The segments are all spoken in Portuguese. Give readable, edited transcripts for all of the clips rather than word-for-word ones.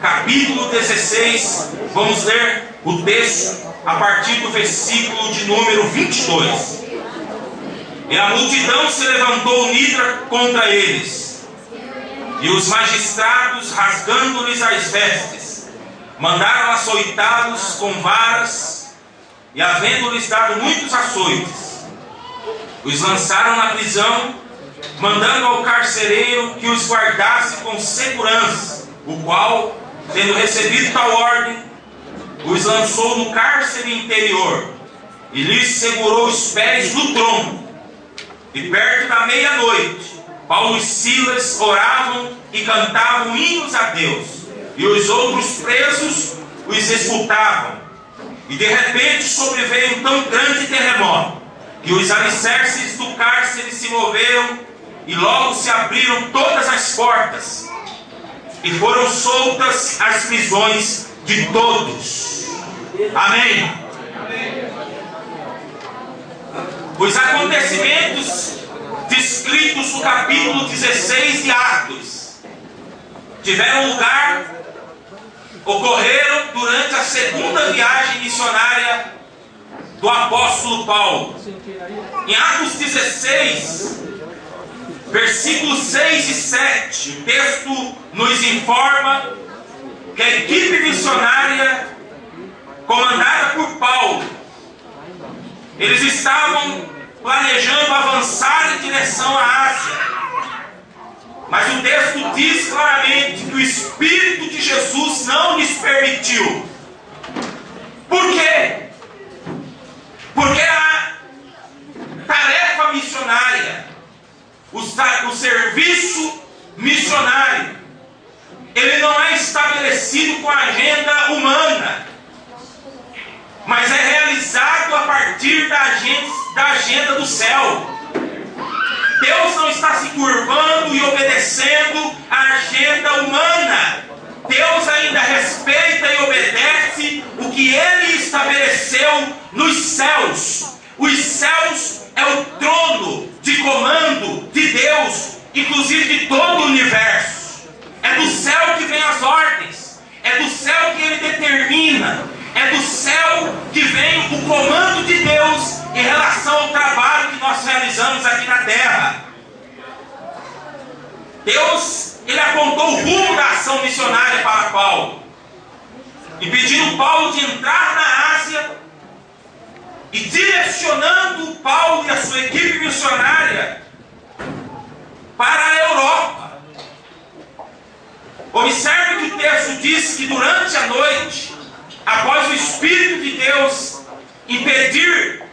capítulo 16, vamos ler o texto a partir do versículo de número 22. E a multidão se levantou unida contra eles, e os magistrados, rasgando-lhes as vestes, mandaram açoitá-los com varas, e havendo-lhes dado muitos açoites, os lançaram na prisão, mandando ao carcereiro que os guardasse com segurança, o qual, tendo recebido tal ordem, os lançou no cárcere interior e lhes segurou os pés no tronco. E perto da meia-noite, Paulo e Silas oravam e cantavam hinos a Deus, e os outros presos os escutavam. E de repente sobreveio um tão grande terremoto que os alicerces do cárcere se moveram, e logo se abriram todas as portas, e foram soltas as prisões de todos. Amém. Os acontecimentos descritos no capítulo 16 de Atos ocorreram durante a segunda viagem missionária do apóstolo Paulo. Em Atos 16, versículos 6 e 7, o texto nos informa que a equipe missionária comandada por Paulo, eles estavam planejando avançar em direção à Ásia, mas o texto diz claramente que o Espírito de Jesus não lhes permitiu. Por quê? Porque a tarefa missionária, o serviço missionário, ele não é estabelecido com a agenda humana, mas é realizado a partir da agenda do céu. Deus não está se curvando e obedecendo a agenda humana. Deus ainda respeita e obedece o que Ele estabeleceu nos céus. Os céus é o trono de comando de Deus, inclusive de todo o universo. É do céu que vem as ordens, é do céu que Ele determina, é do céu que vem o comando de Deus em relação ao trabalho que nós realizamos aqui na terra. Deus, Ele apontou o rumo da ação missionária para Paulo, e pedindo Paulo de entrar na Ásia, e direcionando Paulo e a sua equipe missionária para a Europa. Observe que o texto diz que durante a noite, após o Espírito de Deus impedir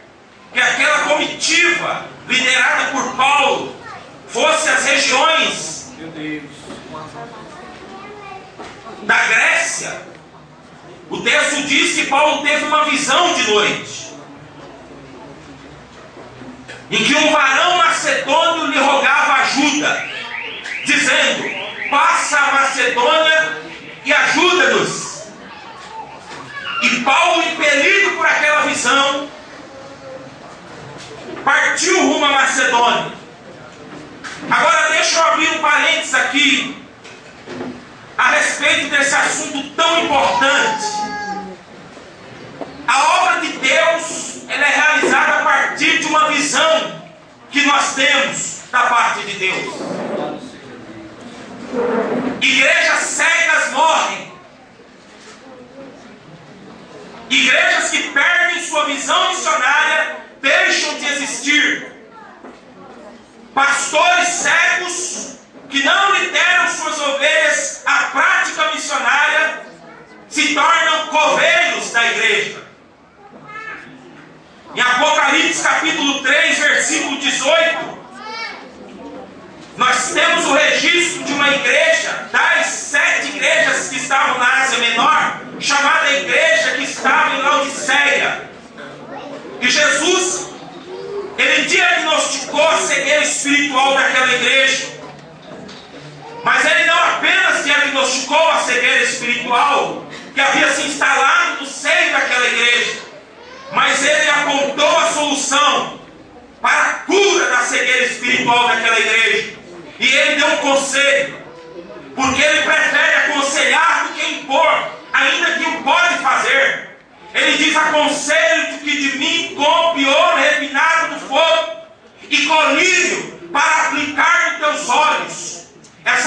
que aquela comitiva liderada por Paulo fosse às regiões da Grécia, o texto diz que Paulo teve uma visão de noite, em que um varão macedônio lhe rogava ajuda, dizendo: passa a Macedônia e ajuda-nos. E Paulo, impelido por aquela visão, partiu rumo à Macedônia. Agora deixa eu abrir um parênteses aqui a respeito desse assunto tão importante. A obra de Deus, ela é realizada a partir de uma visão que nós temos da parte de Deus. Igrejas cegas morrem. Igrejas que perdem sua visão missionária deixam de existir. Pastores cegos que não lideram suas ovelhas à prática missionária se tornam coveiros da igreja. Em Apocalipse capítulo 3, versículo 18, nós temos o registro de uma igreja, das 7 igrejas que estavam na Ásia Menor, chamada igreja que estava em Laodiceia. E Jesus, Ele diagnosticou a cegueira espiritual daquela igreja. Mas Ele não apenas diagnosticou a cegueira espiritual que havia se instalado no seio daquela igreja, mas Ele apontou a solução para a cura da cegueira espiritual daquela igreja. E Ele deu um conselho, porque Ele prefere aconselhar do que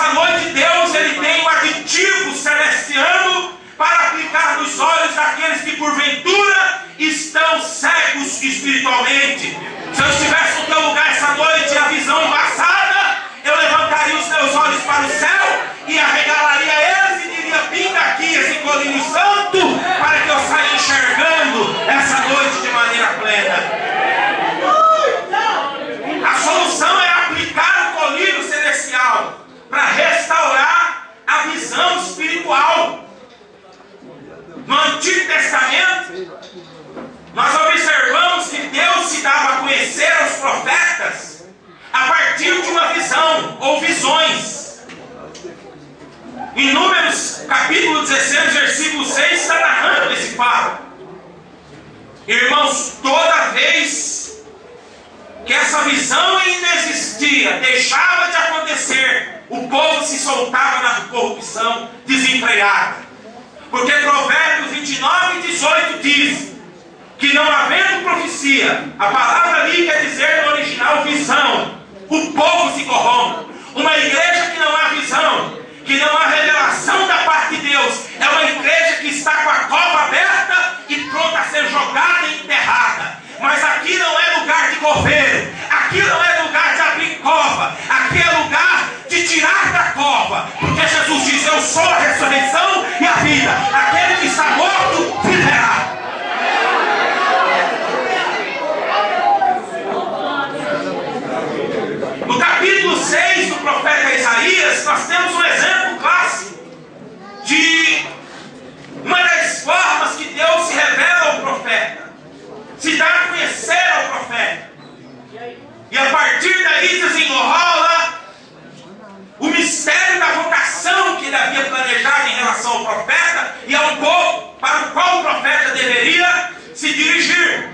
essa noite Deus ele tem um aditivo celestiano para aplicar nos olhos daqueles que porventura estão cegos espiritualmente. Se eu estivesse no teu lugar essa noite, a visão embaçada, eu levantaria os meus olhos para o céu e arregalaria eles e diria: pinga aqui esse colírio santo para que eu saia enxergando essa noite de maneira plena. A solução é aplicar o colírio celestial para restaurar a visão espiritual. No Antigo Testamento, nós observamos que Deus se dava a conhecer aos profetas a partir de uma visão ou visões. Em Números capítulo 16, versículo 6, está narrando esse fato. Irmãos, toda vez que essa visão inexistia, deixava de acontecer, o povo se soltava na corrupção desempregada. Porque Provérbios 29 e 18 diz que não havendo profecia, a palavra ali quer dizer no original visão, o povo se corrompe. Uma igreja que não há visão, que não há revelação da parte de Deus, é uma igreja que está com a cova aberta e pronta a ser jogada e enterrada. Mas aqui não é lugar de coveiro, aqui não é lugar de abrir cova, aqui é lugar de tirar da cova, porque Jesus diz: eu sou a ressurreição e a vida, aquele que está morto viverá. No capítulo 6 do profeta Isaías, nós temos um exemplo clássico de uma das formas que Deus se revela ao profeta, se dá a conhecer ao profeta, e a partir daí desenrola o mistério da vocação que ele havia planejado em relação ao profeta e ao povo para o qual o profeta deveria se dirigir.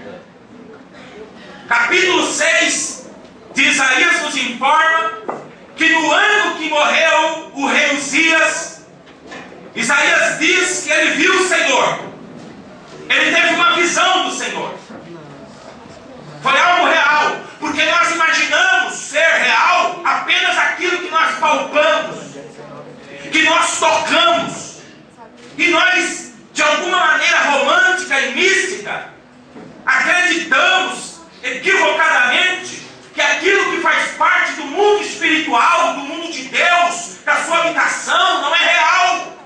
Capítulo 6 de Isaías nos informa que no ano que morreu o rei Uzias, Isaías diz que ele viu o Senhor, ele teve uma visão do Senhor. Foi algo real, porque nós imaginamos ser real apenas aquilo que nós palpamos, que nós tocamos, e nós, de alguma maneira romântica e mística, acreditamos equivocadamente que aquilo que faz parte do mundo espiritual, do mundo de Deus, da sua habitação, não é real,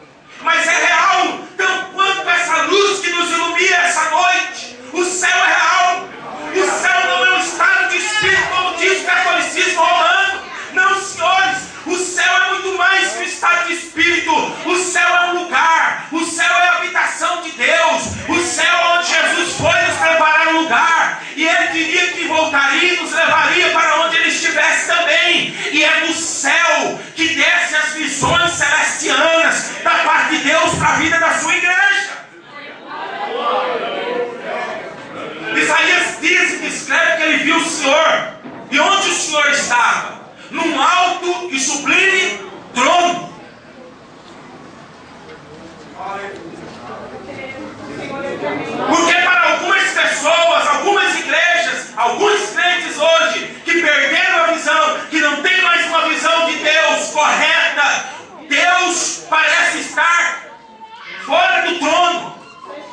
mas é real tanto quanto essa luz que nos ilumina essa noite. O céu é real. O céu não é um estado de espírito, como diz o catolicismo romano. Não, senhores, o céu é muito mais que um estado de espírito. O céu é um lugar, o céu é a habitação de Deus, o céu é onde Jesus foi nos preparar um lugar, e Ele diria que voltaria e nos levaria para onde Ele estivesse também. E é do céu que descem as visões celestianas da parte de Deus para a vida da sua igreja. Isaías diz e descreve que ele viu o Senhor. E onde o Senhor estava? Num alto e sublime trono. Porque para algumas pessoas, algumas igrejas, alguns crentes hoje que perderam a visão, que não tem mais uma visão de Deus correta, Deus parece estar fora do trono.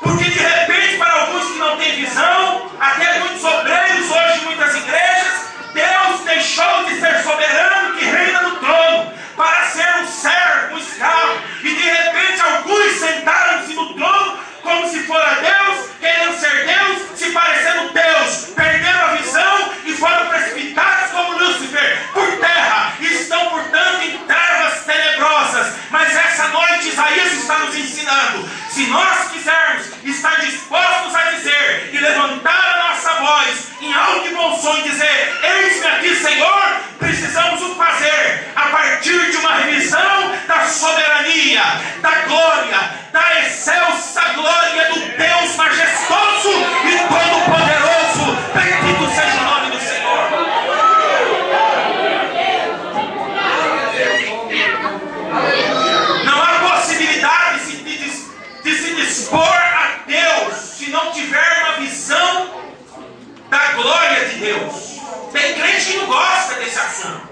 Porque de repente, para alguns que não têm visão, até muitos obreiros hoje em muitas igrejas, Deus deixou de ser soberano que reina no trono, para ser um servo, um escravo. E de repente alguns sentaram-se no trono como se fora Deus, querendo ser Deus, se parecendo Deus. Perderam a visão e foram precipitados como Lúcifer por terra. E estão, portanto, em trevas tenebrosas. Mas essa noite Isaías está nos ensinando, se nós quisermos estar dispostos a dizer e levantar a nossa voz em alto e bom som e dizer: eis-me aqui, Senhor, precisamos o fazer a partir de uma revisão da soberania, da glória, da excelsa glória do Deus majestoso e todo-poderoso. Bendito seja o nome do Senhor. Não há possibilidade de se dispor a Deus se não tiver uma visão da glória de Deus. Tem crente que não gosta desse assunto.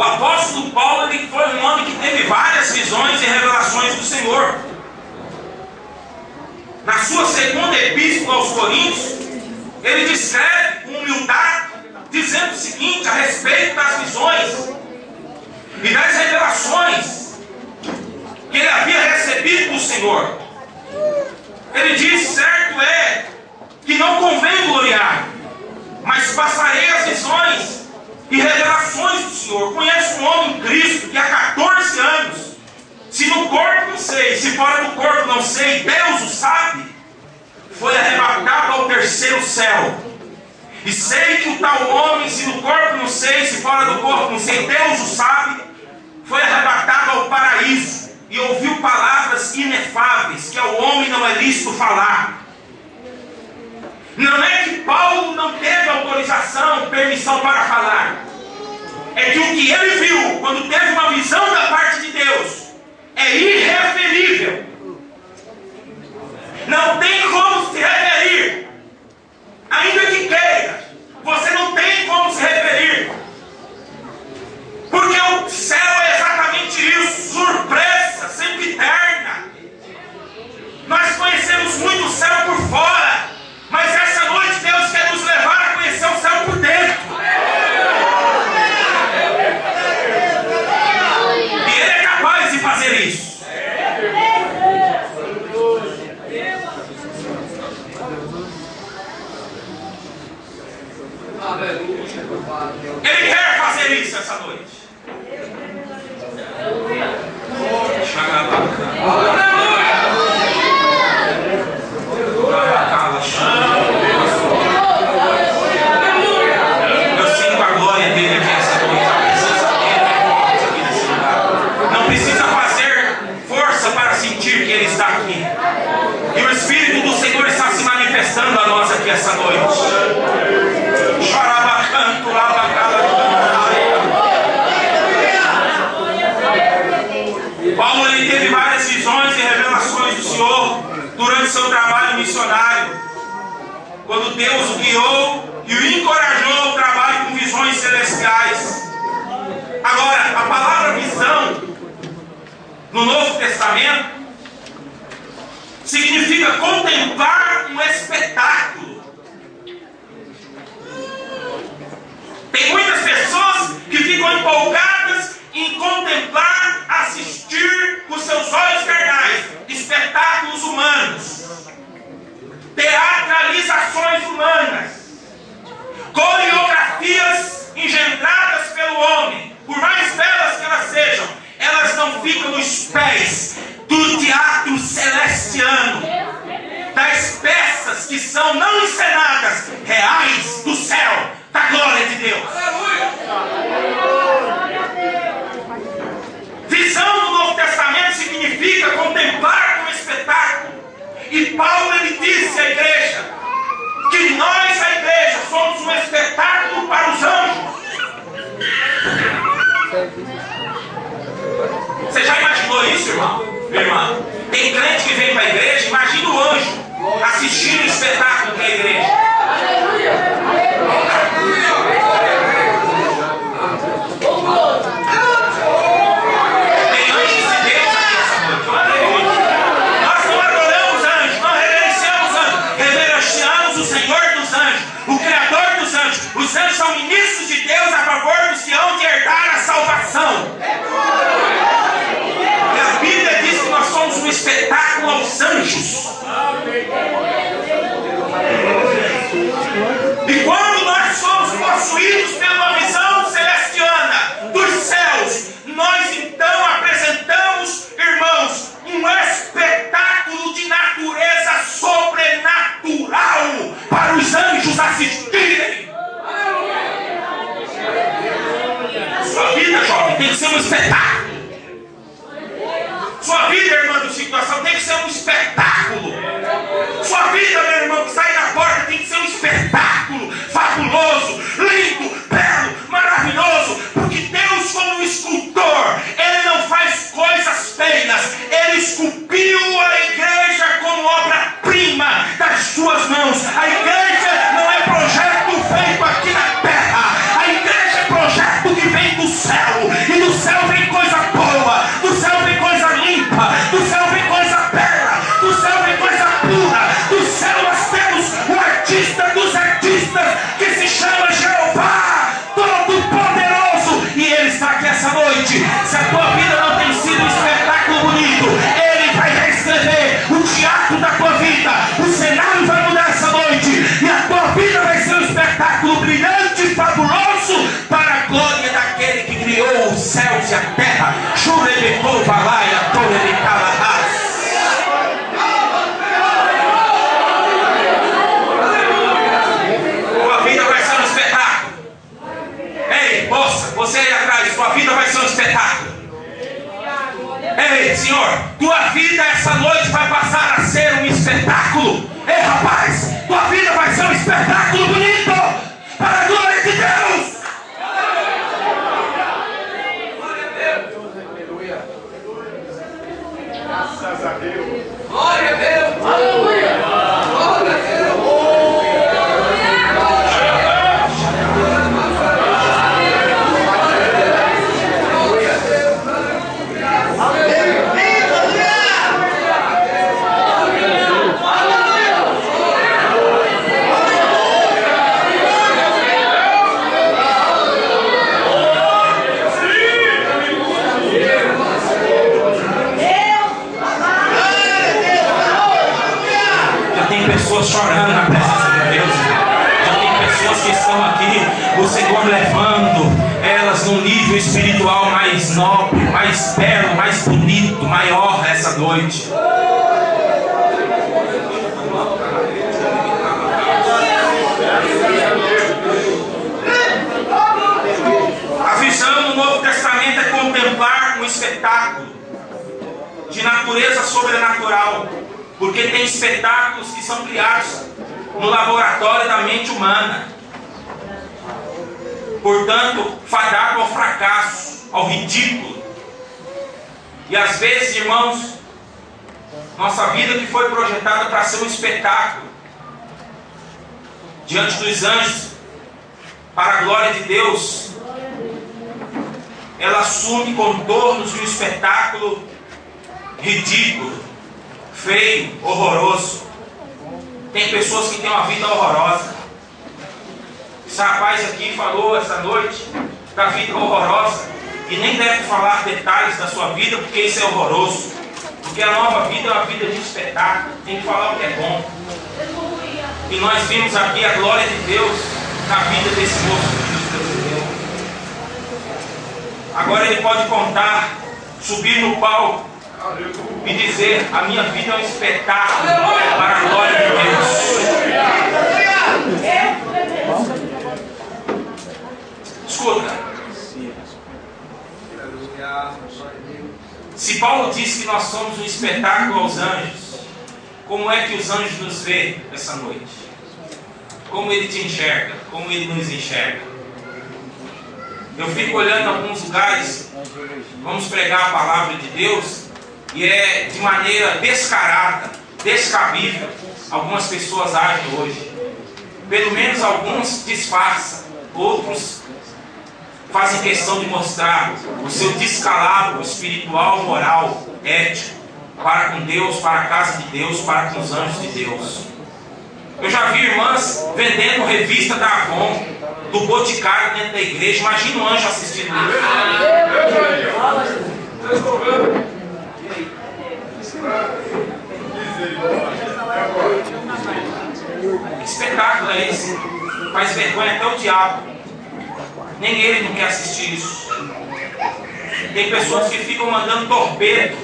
O apóstolo Paulo, ele foi um homem que teve várias visões e revelações do Senhor. Na sua segunda epístola aos Coríntios, ele descreve com humildade, dizendo o seguinte a respeito das visões e das revelações que ele havia recebido do Senhor. Ele diz: certo é que não convém gloriar, mas passarei as visões e revelações do Senhor. Conheço um homem em Cristo que há 14 anos, se no corpo não sei, se fora do corpo não sei, Deus o sabe, foi arrebatado ao terceiro céu. E sei que o tal homem, se no corpo não sei, se fora do corpo não sei, Deus o sabe, foi arrebatado ao paraíso e ouviu palavras inefáveis que ao homem não é lícito falar. Não é que Paulo não teve autorização, permissão para falar. É que o que ele viu quando teve uma visão da parte de Deus é irreferível. Não tem como se referir. Ainda que queira, você não tem como se referir. Porque o céu é exatamente isso, surpresa, sempiterna. Nós conhecemos muito o céu por fora, mas essa noite Deus quer nos levar a conhecer o céu por dentro. E Ele é capaz de fazer isso. Ele quer fazer isso essa noite. Eu sinto a glória dele aqui essa noite. A presença dele aqui nesse lugar. Não precisa fazer força para sentir que ele está aqui. E o Espírito do Senhor está se manifestando a nós aqui essa noite. Paulo, ele teve várias visões e revelações do Senhor durante seu trabalho missionário, quando Deus o guiou e o encorajou ao trabalho com visões celestiais. Agora, a palavra visão no Novo Testamento significa contemplar um espetáculo. Tem muitas pessoas que ficam empolgadas em contemplar, assistir com seus olhos carnais espetáculos humanos, teatralizações humanas, coreografias engendradas pelo homem. Por mais belas que elas sejam, elas não ficam nos pés do teatro celestiano, das peças que são não encenadas, reais do céu, da glória de Deus. Visão do Novo Testamento significa contemplar um espetáculo. E Paulo, ele disse à igreja que nós, a igreja, somos um espetáculo para os anjos. Você já imaginou isso, irmão? Irmã, tem crente que vem para a igreja, imagina o anjo assistindo o espetáculo da igreja. Os anjos são ministros de Deus a favor dos que hão de herdar a salvação. E a Bíblia diz que nós somos um espetáculo aos anjos. E quando nós somos possuídos pela visão celestiana dos céus, nós então apresentamos, irmãos, um espetáculo de natureza sobrenatural para os anjos assistirem. Sua vida, jovem, tem que ser um espetáculo. Sua vida, irmã do situação, tem que ser um espetáculo. Sua vida, meu irmão, que sai na porta, tem que ser um espetáculo fabuloso, lindo, belo, maravilhoso. Porque Deus, como um escultor, Ele não faz coisas feias. Ele esculpiu a igreja como obra-prima das suas mãos. A igreja não é projeto feito aqui na terra. A igreja é projeto que vem do céu, e do céu vem coisa boa, do céu vem coisa limpa, do céu vem coisa bela, do céu vem coisa pura. Do céu nós temos o artista dos artistas, que se chama Jeová Todo-Poderoso, e Ele está aqui essa noite. Se a tua vida não tem sido um espetáculo bonito, Ele vai reescrever o teatro da tua vida. O cenário vai mudar essa noite, e a tua vida vai ser um espetáculo brilhante e fabuloso para a glória daquele que criou os céus e a terra. Churebecou Balaia, Torebecalahás. Tua vida vai ser um espetáculo. Ei, moça, você aí atrás, tua vida vai ser um espetáculo. Ei, Senhor, tua vida essa noite vai passar a ser um espetáculo. Ei, rapaz, tua vida vai ser um espetáculo bonito para a glória de Deus. Graças a Deus. Glória a Deus. Aleluia. Glória a Deus. Chorando na presença de Deus. Já tem pessoas que estão aqui, o Senhor levando elas num nível espiritual mais nobre, mais belo, mais bonito, maior essa noite. A visão no Novo Testamento é contemplar um espetáculo de natureza sobrenatural. Porque tem espetáculos que são criados no laboratório da mente humana. Portanto, fadado ao fracasso, ao ridículo. E às vezes, irmãos, nossa vida que foi projetada para ser um espetáculo diante dos anjos, para a glória de Deus, ela assume contornos de um espetáculo ridículo, feio, horroroso. Tem pessoas que têm uma vida horrorosa. Esse rapaz aqui falou essa noite da vida horrorosa, e nem deve falar detalhes da sua vida, porque isso é horroroso. Porque a nova vida é uma vida de espetáculo. Tem que falar o que é bom. E nós vimos aqui a glória de Deus na vida desse moço que Deus deu. Agora ele pode contar, subir no palco e dizer: a minha vida é um espetáculo para a glória de Deus. Escuta, se Paulo diz que nós somos um espetáculo aos anjos, como é que os anjos nos vê essa noite? Como ele te enxerga? Como ele nos enxerga? Eu fico olhando alguns lugares, vamos pregar a palavra de Deus, e é de maneira descarada, descabível, algumas pessoas agem hoje. Pelo menos alguns disfarçam, outros fazem questão de mostrar o seu descalabro espiritual, moral, ético, para com Deus, para a casa de Deus, para com os anjos de Deus. Eu já vi irmãs vendendo revista da Avon, do Boticário dentro da igreja. Imagina um anjo assistindo isso. Que espetáculo é esse? Faz vergonha até o diabo. Nem ele não quer assistir isso. Tem pessoas que ficam mandando torpedo,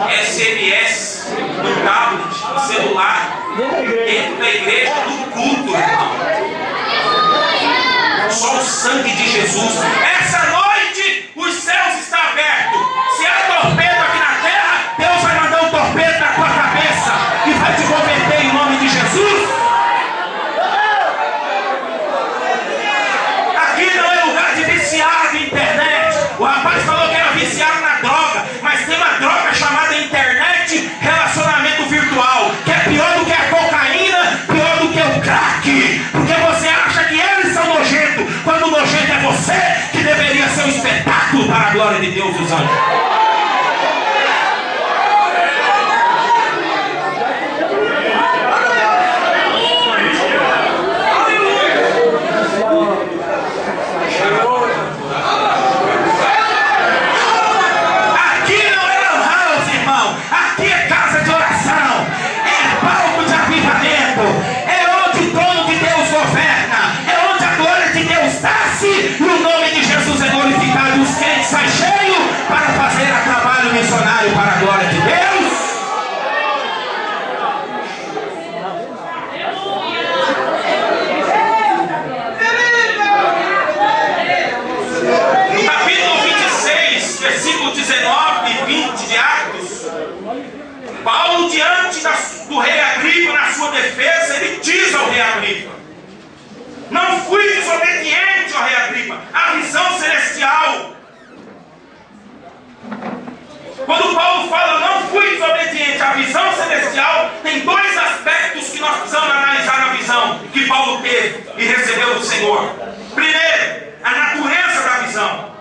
SMS, no tablet, no celular, dentro da igreja, do culto, irmão. Só o sangue de Jesus. Essa noite os céus estão abertos. Se há torpedo aqui na terra, Deus vai mandar um torpedo na tua cabeça e vai te converter em nome de Jesus. Aqui não é lugar de viciado em internet. O rapaz falou que era viciado na droga, mas tem uma droga chamada internet, relacionamento virtual, que é pior do que a cocaína, pior do que o crack. Porque você acha que eles são nojentos, quando o nojento é você, que deveria ser um espetáculo para a glória de Deus e os anjos. E o nome de Jesus é glorificado e os crentes saem cheios para fazer a trabalho missionário para a glória de Deus. No capítulo 26, versículo 19 e 20 de Atos, Paulo, diante do rei Agripa, na sua defesa, ele diz ao rei Agripa: não fui desobediente, ó rei Agripa, à visão celestial. Quando Paulo fala não fui desobediente à visão celestial, tem dois aspectos que nós precisamos analisar na visão que Paulo teve e recebeu do Senhor. Primeiro, a natureza da visão.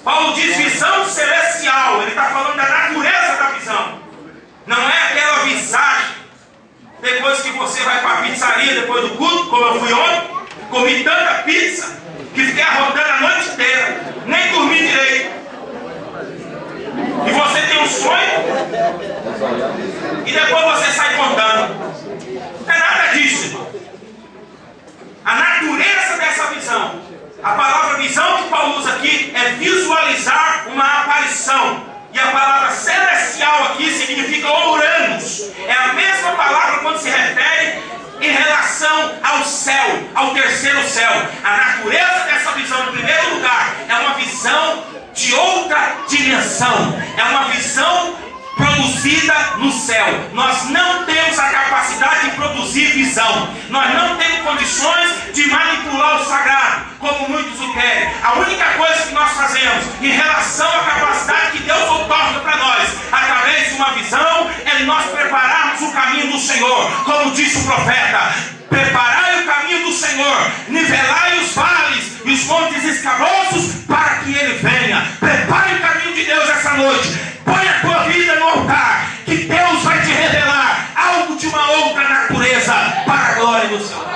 Paulo diz visão celestial, ele está falando da natureza da visão. Não é aquela visagem depois que você vai para a pizzaria depois do culto, como eu fui ontem. Comi tanta pizza que fiquei arrotando a noite inteira, nem dormi direito. E você tem um sonho e depois você sai contando. Não é nada disso, irmão. A natureza dessa visão, a palavra visão que Paulo usa aqui é visualizar uma aparição. E a palavra celestial aqui significa Uranus. É a mesma palavra quando se refere em relação ao céu, ao terceiro céu. A natureza dessa visão, em primeiro lugar, é uma visão de outra dimensão. É uma visão produzida no céu. Nós não temos a capacidade de produzir visão. Nós não temos condições de manipular o sagrado, como muitos o querem. A única coisa que nós fazemos em relação à capacidade que Deus outorga para nós, através de uma visão, é nós prepararmos o caminho do Senhor. Como disse o profeta: preparai o caminho do Senhor, nivelai os vales e os montes escabrosos, para que Ele venha. Prepare o caminho de Deus essa noite. Põe a tua vida no altar, que Deus vai te revelar algo de uma outra natureza para a glória do Senhor.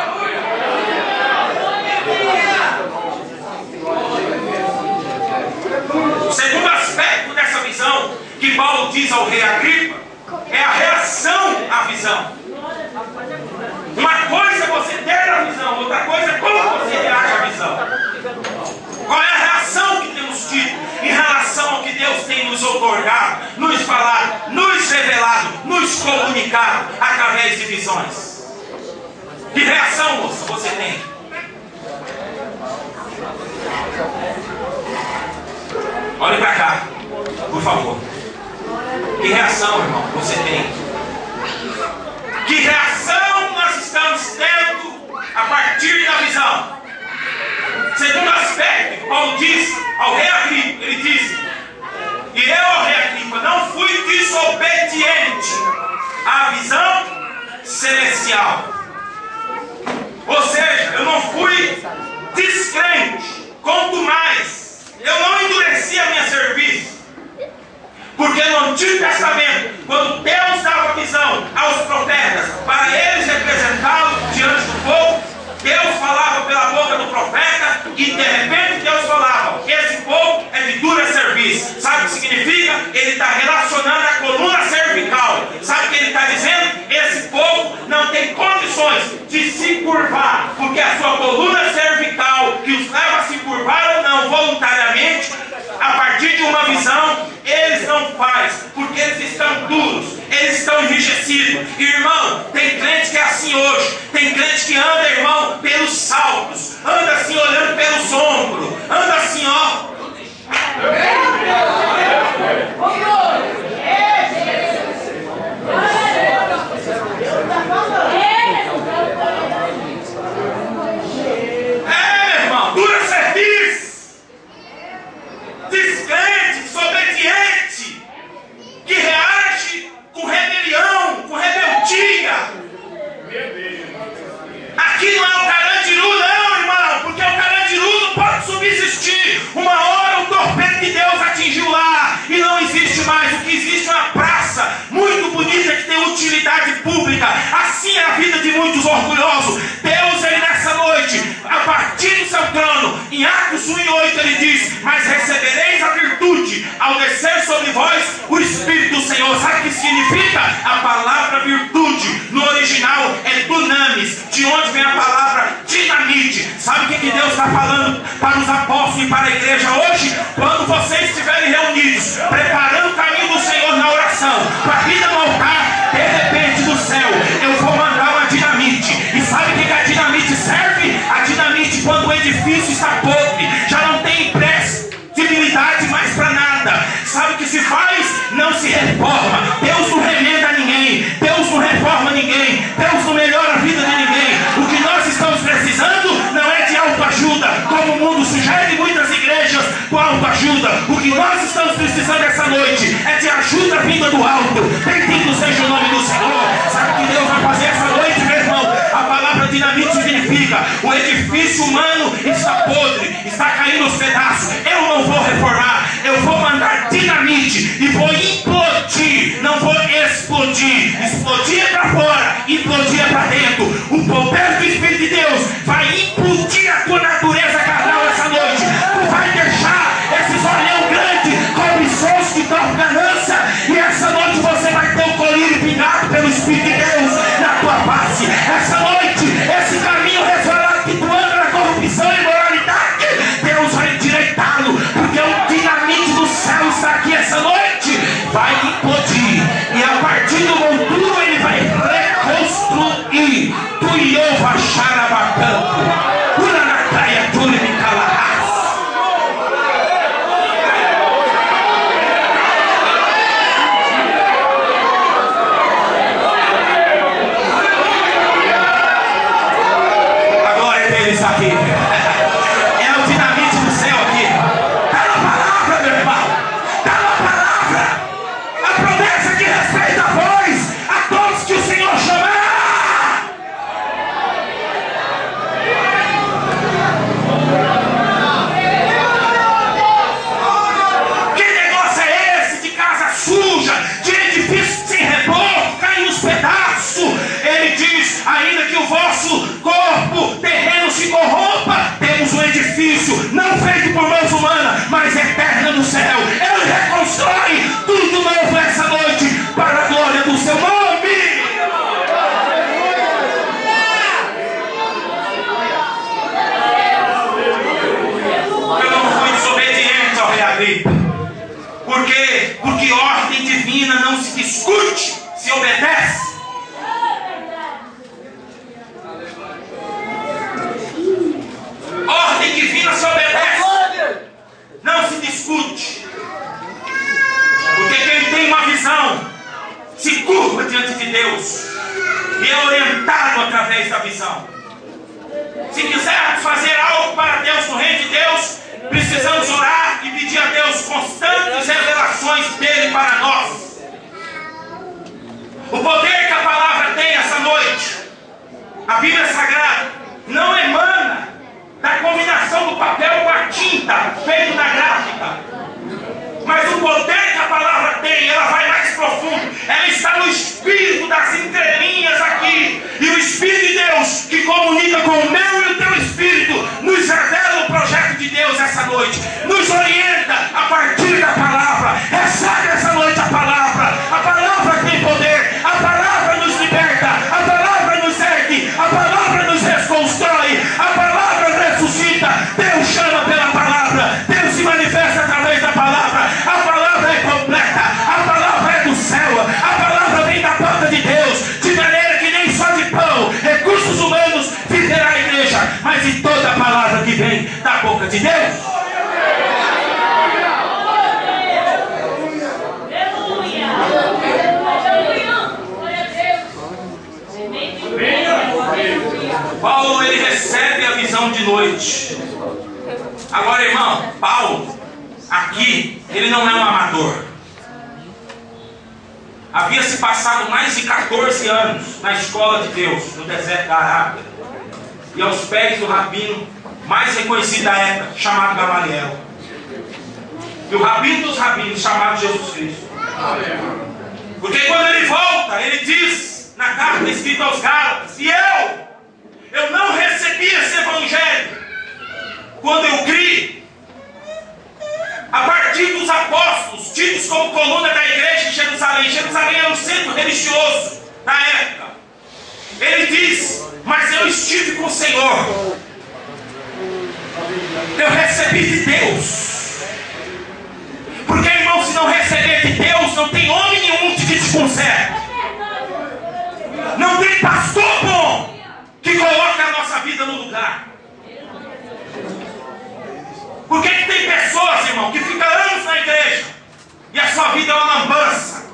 O segundo aspecto dessa visão que Paulo diz ao rei Agripa é a reação à visão. Uma coisa é você ter a visão, outra coisa é como você reage à visão. Qual é a reação que temos tido em relação ao que Deus tem nos outorgado, nos falado, nos revelado, nos comunicado através de visões? Que reação, moça, você tem? Olhe para cá, por favor. Que reação, irmão, você tem? Que reação nós estamos tendo a partir da visão? Segundo aspecto, Paulo diz ao rei Agripa, ele diz: e eu, ó rei Agripa, não fui desobediente à visão celestial. Ou seja, eu não fui descrente, quanto mais, eu não endureci a minha serviço. Porque no Antigo Testamento, quando Deus dava visão aos profetas para eles representá-lo diante do povo, Deus falava pela boca do profeta e de repente Deus falava: esse povo é de dura serviço. Sabe o que significa? Ele está relacionando a coluna cervical. Sabe o que ele está dizendo? Esse povo não tem condições de se curvar, porque a sua coluna cervical, que os leva a se curvar ou não voluntariamente, a partir de uma visão, eles não fazem, porque eles estão duros, eles estão enrijecidos. Irmão, tem crente que é assim hoje. Tem crente que anda, irmão, pelos saltos, anda assim olhando pelos ombros, anda assim, ó. Irmão, dura serviço, descrente, desobediente, que reage com rebelião, com rebeldia. Aqui não é o Carandiru, não, irmão, porque o Carandiru não pode subsistir. Uma hora fica. Assim é a vida de muitos orgulhosos. Deus, ele nessa noite, a partir do seu trono, em Atos 1:8 ele diz: mas recebereis a virtude ao descer sobre vós o Espírito do Senhor. Sabe o que significa? A palavra virtude no original é dunamis, de onde vem a palavra dinamite. Sabe o que Deus está falando para os apóstolos e para a igreja hoje? Quando vocês estiverem reunidos, preparando o caminho do Senhor na oração, para a vida no altar, de repente do céu eu vou mandar uma dinamite. E sabe o que a dinamite serve? A dinamite, quando o edifício está podre, já não tem impressibilidade mais para nada. Sabe o que se faz? Não se reforma. Deus não remenda ninguém, Deus não reforma ninguém, Deus não melhora a vida de ninguém. O que nós estamos precisando não é de autoajuda, como o mundo sugere muitas igrejas com autoajuda. O que nós estamos precisando essa noite é de ajuda vinda do alto. Bendito seja o nome do Senhor. Sabe o que Deus vai fazer essa noite, meu irmão? A palavra dinamite significa: o edifício humano está podre, está caindo aos pedaços. Eu não vou reformar, eu vou mandar dinamite e vou implodir, não vou explodir. Explodir é para fora, implodir é para dentro. O poder do Espírito de Deus vai implodir a tua natureza carnal essa noite. Tu vai deixar esses olhão grandes, cobiçosos que dão ganância, e essa noite você vai ter o colírio pingado pelo Espírito de Deus na tua face. Essa noite, esse caminho resvalado que tu anda na corrupção e imoralidade, Deus vai endireitá-lo, porque o dinamite do céu está aqui essa noite. Vai implodir, e a partir do monturo ele vai reconstruir. Tu e eu vai achar a bacana. Pula na praia, tu me calarás. A glória deles aqui. É o dinamite do céu aqui. Está na palavra, meu irmão. Está na palavra. A promessa que respeita a voz a todos que o Senhor chamar. Que negócio é esse de casa suja, de edifício sem reboco, cai nos pedaços? Ele diz: ainda que o vosso corpo terreno se corrompa, temos um edifício não feito por mãos humanas, mas eterna no céu. Ele reconstrói tudo novo essa noite para a glória do seu nome. Eu não fui desobediente ao rei Agripa. Por quê? Porque ordem divina não se discute, se obedece. Ordem divina se obedece, não se discute. Porque quem tem uma visão se curva diante de Deus e é orientado através da visão. Se quisermos fazer algo para Deus no reino de Deus, precisamos orar e pedir a Deus constantes revelações dele para nós. O poder que a palavra tem essa noite, a Bíblia Sagrada, não emana da combinação do papel com a tinta feito na gráfica, mas o poder que a palavra tem, ela vai mais profundo. Ela está no espírito das entrelinhas aqui, e o Espírito de Deus que comunica com o meu e o teu espírito nos revela o projeto de Deus essa noite, nos orienta a partir da palavra. Recebe essa noite a palavra. A palavra tem poder, a palavra nos liberta, a palavra nos ergue, a palavra nos reconstrói, a palavra ressuscita. Deus chama pela palavra, Deus se manifesta através da palavra. A palavra é completa, a palavra é do céu, a palavra vem da boca de Deus, de maneira que nem só de pão, recursos humanos, viverá a igreja, mas de toda a palavra que vem da boca de Deus. Paulo, ele recebe a visão de noite. Agora, irmão, Paulo, aqui, ele não é um amador. Havia se passado mais de 14 anos na escola de Deus, no deserto da Arábia, e aos pés do rabino mais reconhecido da época, chamado Gamaliel. E o rabino dos rabinos, chamado Jesus Cristo. Porque quando ele volta, ele diz na carta escrita aos Gálatas. E eu não recebi esse evangelho quando eu criei. A partir dos apóstolos, tidos como coluna da igreja de Jerusalém. Jerusalém era o centro religioso da época. Ele diz: mas eu estive com o Senhor. Eu recebi de Deus. Porque, irmão, se não receber de Deus, não tem homem nenhum que te conserve. Não tem pastor bom que coloca a nossa vida no lugar. Por que tem pessoas, irmão, que ficam anos na igreja e a sua vida é uma lambança,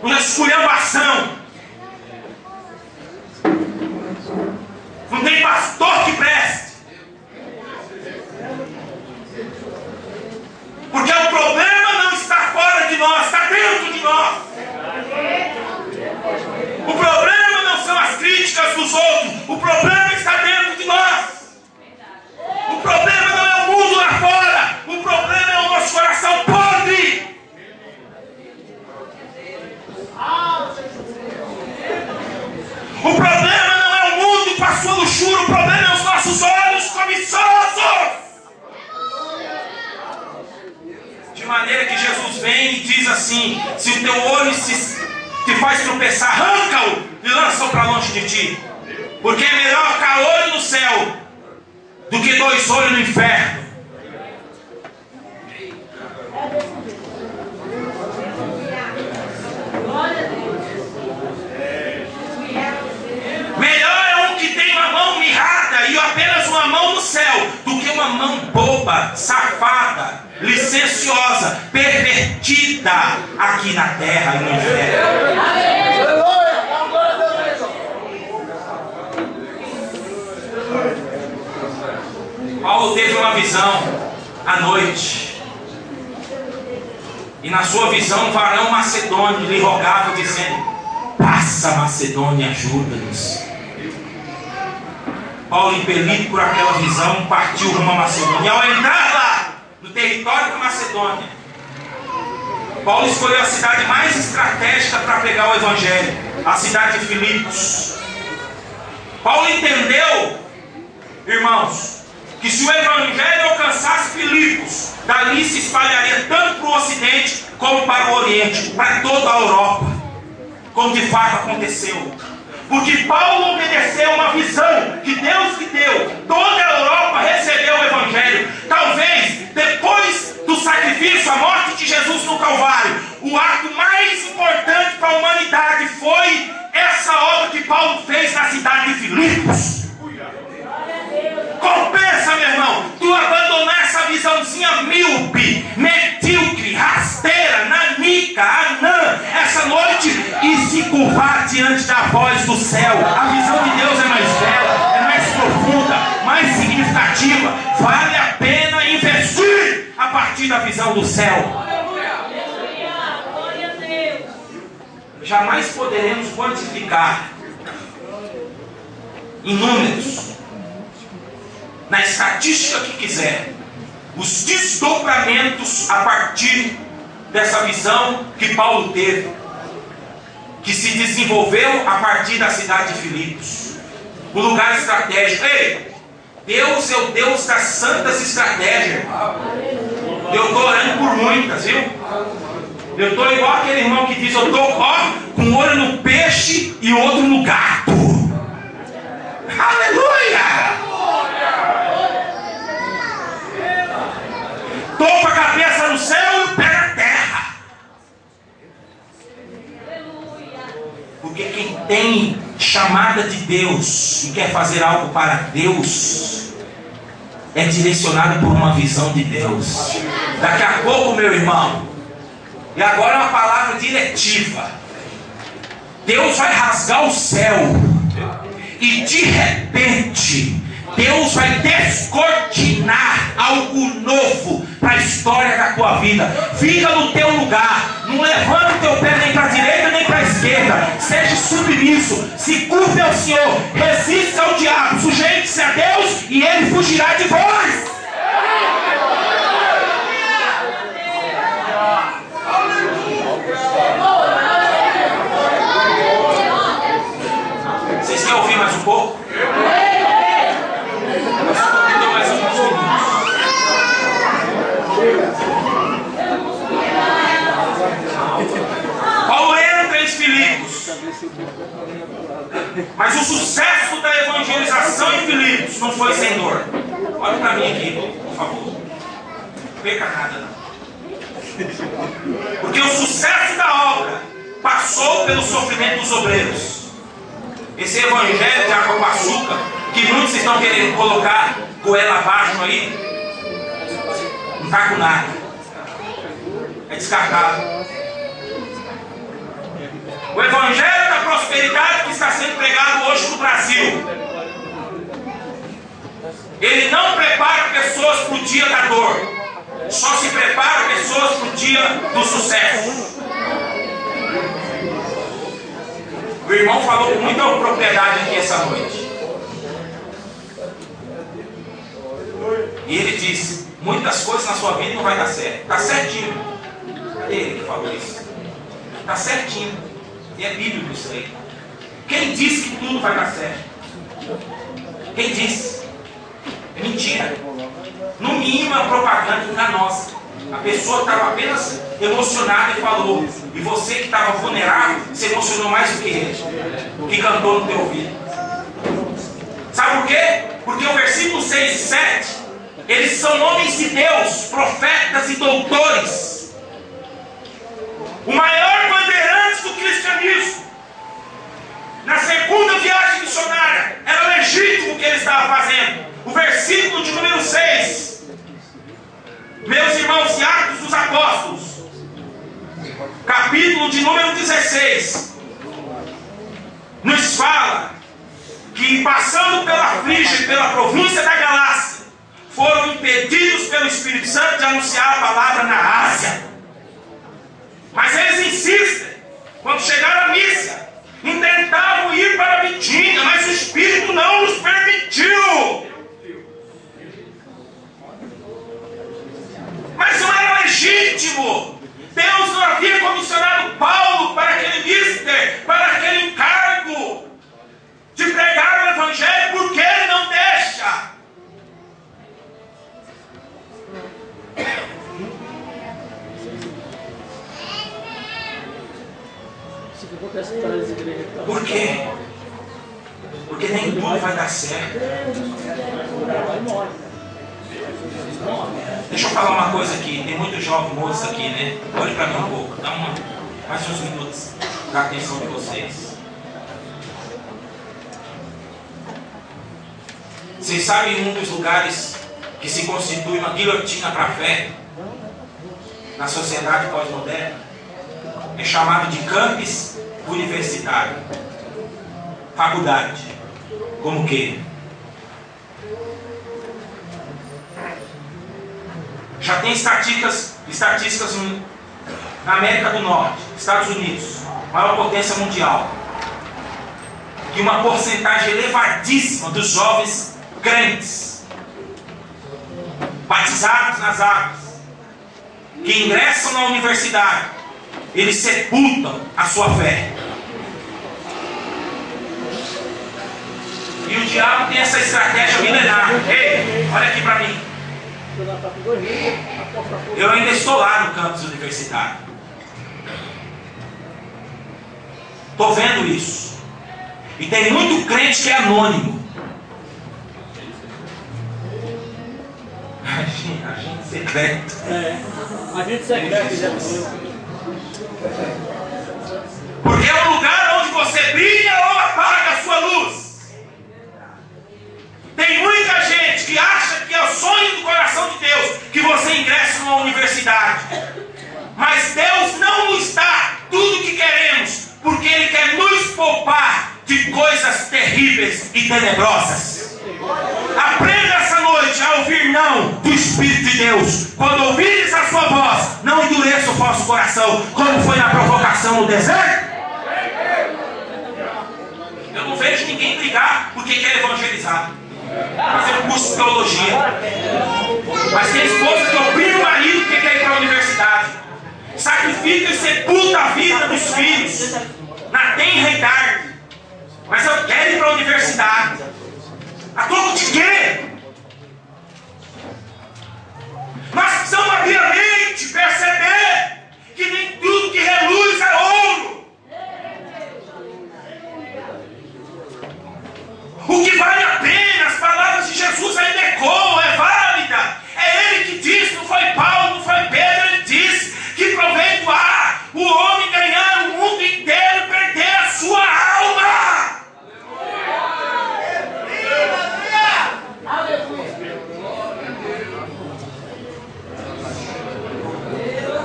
uma esculhambação? Não tem pastor que preste. Porque o problema não está fora de nós, está dentro de nós. O problema não são as críticas dos outros, o problema está dentro de nós. O problema não é o mundo lá fora, o problema é o nosso coração podre. O problema não é o mundo com a sua luxúria, o problema é os nossos olhos cobiçosos. De maneira que Jesus vem e diz assim: se o teu olho te faz tropeçar, arranca-o e lança-o para longe de ti. Porque é melhor ficar olho no céu do que 2 olhos no inferno. Melhor é um que tem uma mão mirrada e apenas uma mão no céu, do que uma mão boba, safada, licenciosa, pervertida aqui na terra e no inferno. Paulo teve uma visão à noite, e na sua visão um varão macedônio lhe rogava, dizendo: passa, Macedônia, ajuda-nos. Paulo, impelido por aquela visão, partiu rumo a Macedônia. E ao entrar lá no território da Macedônia, Paulo escolheu a cidade mais estratégica para pregar o evangelho, a cidade de Filipos. Paulo entendeu, irmãos, que se o evangelho alcançasse Filipos, dali se espalharia tanto para o ocidente como para o oriente, para toda a Europa, como de fato aconteceu. Porque Paulo obedeceu uma visão que Deus lhe deu. Toda a Europa recebeu o evangelho. Talvez depois do sacrifício, a morte de Jesus no Calvário, o ato mais importante para a humanidade foi essa obra que Paulo fez na cidade de Filipos. Compensa, meu irmão, tu abandonar essa visãozinha míope, medíocre, rasteira, nanica, anã, essa noite, e se curvar diante da voz do céu. A visão de Deus é mais bela, é mais profunda, mais significativa. Vale a pena investir a partir da visão do céu. Jamais poderemos quantificar em números, na estatística que quiser, os desdobramentos a partir dessa visão que Paulo teve, que se desenvolveu a partir da cidade de Filipos, o lugar estratégico. Ei, Deus é o Deus das santas estratégias. Eu estou orando por muitas, viu? Eu estou igual aquele irmão que diz: eu estou com um olho no peixe e outro no gato. Aleluia! Estou com a cabeça no céu e o pé na terra. Porque quem tem chamada de Deus e quer fazer algo para Deus é direcionado por uma visão de Deus. Daqui a pouco, meu irmão, e agora uma palavra diretiva, Deus vai rasgar o céu e de repente Deus vai descortinar algo novo para a história da tua vida. Fica no teu lugar, não levanta o teu pé nem para a direita nem para a esquerda. Seja submisso, se curve ao Senhor, resista ao diabo, sujeite-se a Deus e ele fugirá de vós. Mas o sucesso da evangelização em Filipos não foi sem dor. Olha para mim aqui, por favor. Não perca nada, não. Porque o sucesso da obra passou pelo sofrimento dos obreiros. Esse evangelho de água com açúcar, que muitos estão querendo colocar goela abaixo aí, não está com nada. É descartado. O evangelho da prosperidade que está sendo pregado hoje no Brasil, ele não prepara pessoas para o dia da dor, só se prepara pessoas para o dia do sucesso. O irmão falou com muita propriedade aqui essa noite. E ele disse: muitas coisas na sua vida não vai dar certo. Está certinho. Cadê ele que falou isso? Está certinho. E é bíblico isso aí. Quem disse que tudo vai dar certo? Quem disse? É mentira. No mínimo é uma propaganda enganosa. A pessoa estava apenas emocionada e falou. E você que estava vulnerável se emocionou mais do que ele, que cantou no teu ouvido. Sabe por quê? Porque o versículo 6 e 7, eles são homens de Deus, profetas e doutores. O maior bandeirante do cristianismo. Na segunda viagem missionária, era legítimo o que ele estava fazendo. O versículo de número 6. Meus irmãos, de Atos dos Apóstolos, capítulo de número 16, nos fala que, passando pela Frígia e pela província da Galácia, foram impedidos pelo Espírito Santo de anunciar a palavra na Ásia. Mas eles insistem. Quando chegaram a Mísia, intentavam ir para a Bitínia, mas o Espírito não nos permitiu. Mas não era legítimo. Deus não havia comissionado Paulo para aquele mister, para aquele encargo de pregar o Evangelho. Por que ele não deixa? Por quê? Porque nem tudo vai dar certo. Deixa eu falar uma coisa aqui. Tem muitos jovens moços aqui, né? Olhe para mim um pouco. Dá mais uns minutos da atenção de vocês. Vocês sabem um dos lugares que se constitui uma guilhotina para a fé na sociedade pós-moderna? É chamado de campus universitário. Faculdade. Como que? Já tem estatísticas na América do Norte, Estados Unidos, maior potência mundial, que uma porcentagem elevadíssima dos jovens crentes, batizados nas águas, que ingressam na universidade, eles sepultam a sua fé. E o diabo tem essa estratégia milenar. Ei, olha aqui para mim. Eu ainda estou lá no campus universitário. Estou vendo isso. E tem muito crente que é anônimo. Agente secreto. Agente secreto. Porque é um lugar onde você brilha ou apaga a sua luz. Tem muita gente que acha que é o sonho do coração de Deus que você ingresse numa universidade. Mas Deus não nos dá tudo o que queremos, porque Ele quer nos poupar de coisas terríveis e tenebrosas. Aprenda essa noite a ouvir não do Espírito de Deus. Quando ouvires a sua voz, não endureça o vosso coração, como foi na provocação no deserto. Eu não vejo ninguém brigar porque quer evangelizar, fazer um curso de teologia. Mas tem esposa que obriga o marido porque quer ir para a universidade, sacrifica e sepulta a vida dos filhos na tenra idade. Mas eu quero ir para a universidade. A troco de quê? Nós precisamos abrir a mente, perceber que nem tudo que reluz é ouro.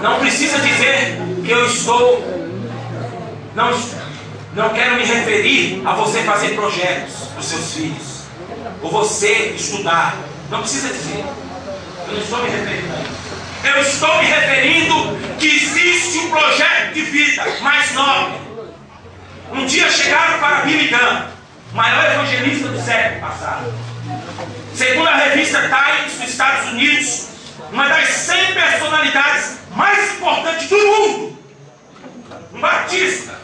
Não precisa dizer que eu estou... Não quero me referir a você fazer projetos para os seus filhos, ou você estudar. Não precisa dizer. Eu não estou me referindo a isso. Eu estou me referindo que existe um projeto de vida mais nobre. Um dia chegaram para Billy Graham, o maior evangelista do século passado. Segundo a revista Times dos Estados Unidos, uma das 100 personalidades mais importantes do mundo. Um batista.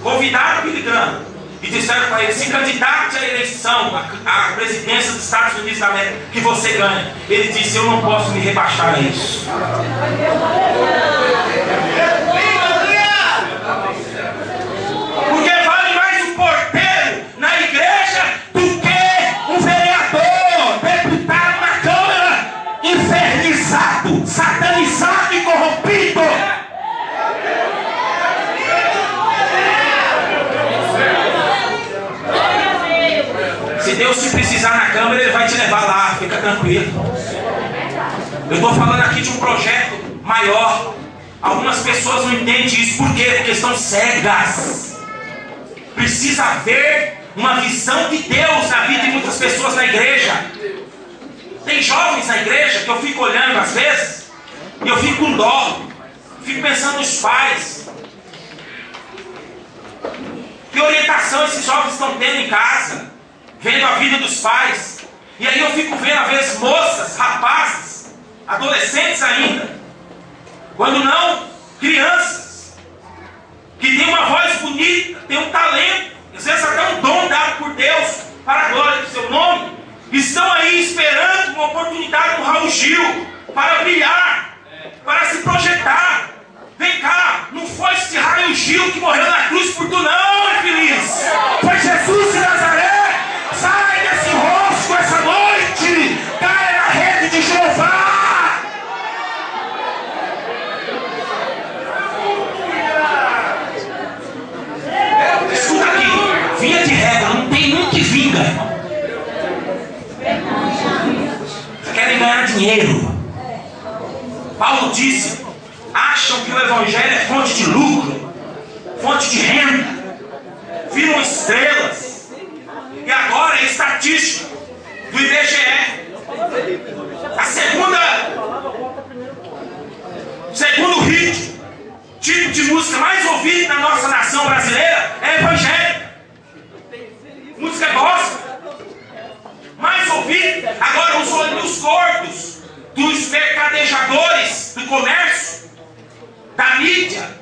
Convidaram Billy Graham e disseram para ele: se candidate à eleição, à presidência dos Estados Unidos da América, que você ganha. Ele disse: eu não posso me rebaixar a isso. Porque vale mais um porteiro na igreja do que um vereador, deputado na Câmara, infernizado, satanizado e corrompido. Se Deus te precisar na Câmara, Ele vai te levar lá, fica tranquilo. Eu estou falando aqui de um projeto maior. Algumas pessoas não entendem isso. Por quê? Porque estão cegas. Precisa haver uma visão de Deus na vida de muitas pessoas na igreja. Tem jovens na igreja que eu fico olhando às vezes e eu fico com dó. Fico pensando nos pais. Que orientação esses jovens estão tendo em casa, vendo a vida dos pais. E aí eu fico vendo, às vezes, moças, rapazes, adolescentes ainda, quando não, crianças, que têm uma voz bonita, têm um talento, às vezes até um dom dado por Deus, para a glória do seu nome, estão aí esperando uma oportunidade no Raul Gil, para brilhar, para se projetar. Vem cá, não foi esse Raul Gil que morreu na cruz por tu não, infeliz. Foi Jesus de Nazaré. Sai desse rosco essa noite, cai na rede de Jeová. Escuta aqui, via de regra, não tem um que vinga. Vocês querem ganhar dinheiro. Paulo disse: acham que o evangelho é fonte de lucro, fonte de renda, viram estrelas. E agora a estatística do IBGE, a segundo ritmo, tipo de música mais ouvido na nossa nação brasileira é evangélica. Música gospel, mais ouvida. Agora os gordos, dos mercadejadores do comércio, da mídia,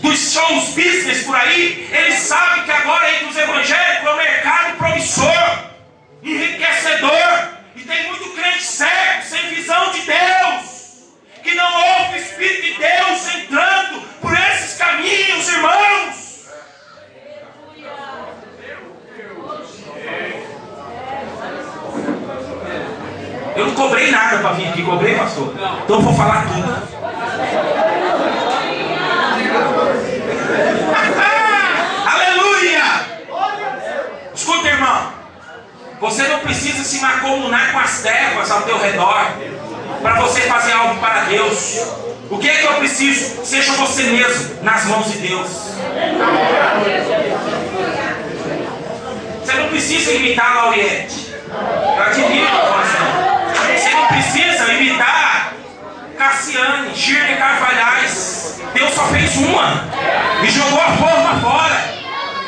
dos shows business por aí, eles sabem que agora entre os evangélicos é um mercado promissor, enriquecedor, e tem muito crente cego, sem visão de Deus, que não ouve o Espírito de Deus entrando por esses caminhos, irmãos. Eu não cobrei nada para vir aqui, cobrei, pastor? Então eu vou falar tudo. Aleluia! Escuta, irmão, você não precisa se mancomunar com as trevas ao teu redor para você fazer algo para Deus. O que é que eu preciso? Seja você mesmo nas mãos de Deus. Você não precisa imitar a Lauriette. Eu admiro a voz. Você não precisa imitar Cassiane, Shirley Carvalhais. Deus só fez uma e jogou a forma fora.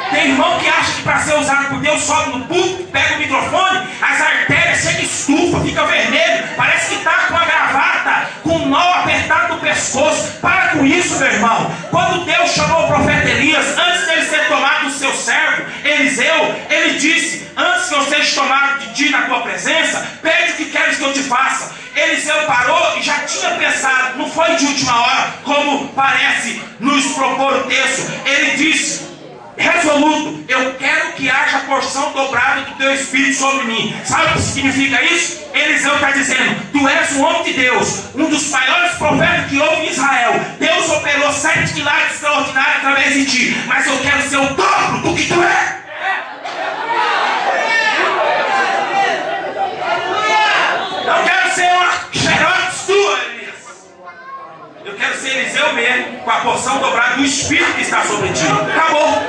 Tem irmão que acha que para ser usado por Deus sobe no púlpito, pega o microfone, as artérias chegam estufa, fica vermelho, parece que está com a gravata, com um nó apertado no pescoço. Para com isso, meu irmão. Quando Deus chamou o profeta Elias, antes dele ser tomado do seu servo Eliseu, ele disse: antes que eu seja tomado de ti na tua presença, pede o que queres que eu te faça. Eliseu parou e já tinha pensado, não foi de última hora, como parece nos propor o texto. Ele disse, resoluto: eu quero que haja porção dobrada do teu espírito sobre mim. Sabe o que significa isso? Eliseu está dizendo: tu és um homem de Deus, um dos maiores profetas que houve em Israel. Deus operou 7 milagres extraordinários através de ti, mas eu quero ser o dobro do que tu é. Não quero ser uma xerox tua, Elias. comer com a porção dobrada do Espírito que está sobre ti. Acabou.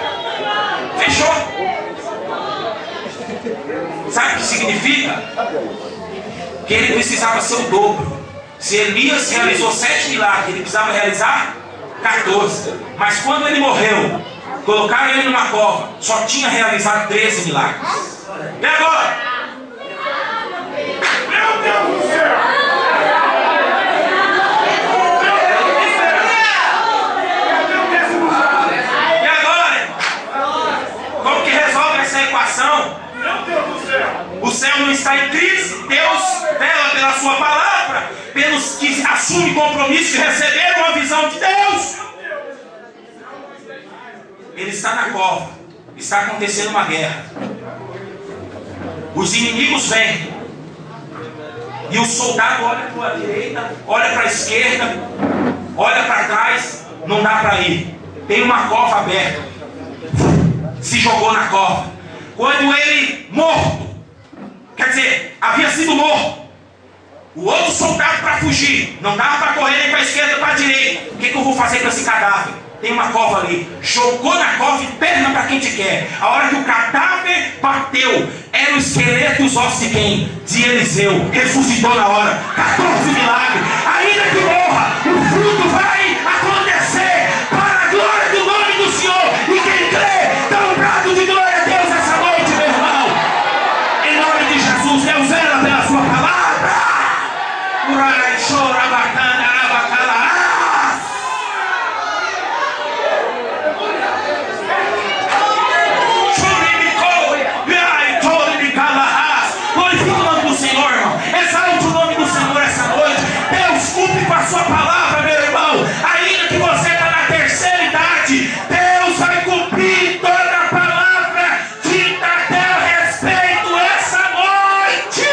Fechou. Sabe o que significa? Que ele precisava ser o dobro. Se Elias realizou 7 milagres, ele precisava realizar 14. Mas quando ele morreu, colocaram ele numa cova, só tinha realizado 13 milagres. E agora? Meu Deus do céu! E agora, irmão? Como que resolve essa equação? Meu Deus do céu! O céu não está em crise. Deus vela pela sua palavra, pelos que assumem compromisso de receber uma visão de Deus. Ele está na cova. Está acontecendo uma guerra. Os inimigos vêm. E o soldado olha para a direita, olha para a esquerda, olha para trás. Não dá para ir. Tem uma cova aberta. Se jogou na cova. Quando ele morto, quer dizer, havia sido morto, o outro soldado para fugir, não dava para correr nem para a esquerda nem para a direita. O que eu vou fazer com esse cadáver? Tem uma cova ali. Jogou na cova e perna para quem te quer. A hora que o cadáver bateu, era o esqueleto e os ossos de quem? De Eliseu. Ressuscitou na hora. 14 milagres. Ainda que morra, o fruto vai acontecer para a glória do nome do Senhor. E quem crê, dá um brado de glória a Deus essa noite, meu irmão. Em nome de Jesus, Deus vela pela sua palavra. Urai, chora, bacana, abacala. A sua palavra, meu irmão, ainda que você está na terceira idade, Deus vai cumprir toda a palavra dita a teu respeito essa noite.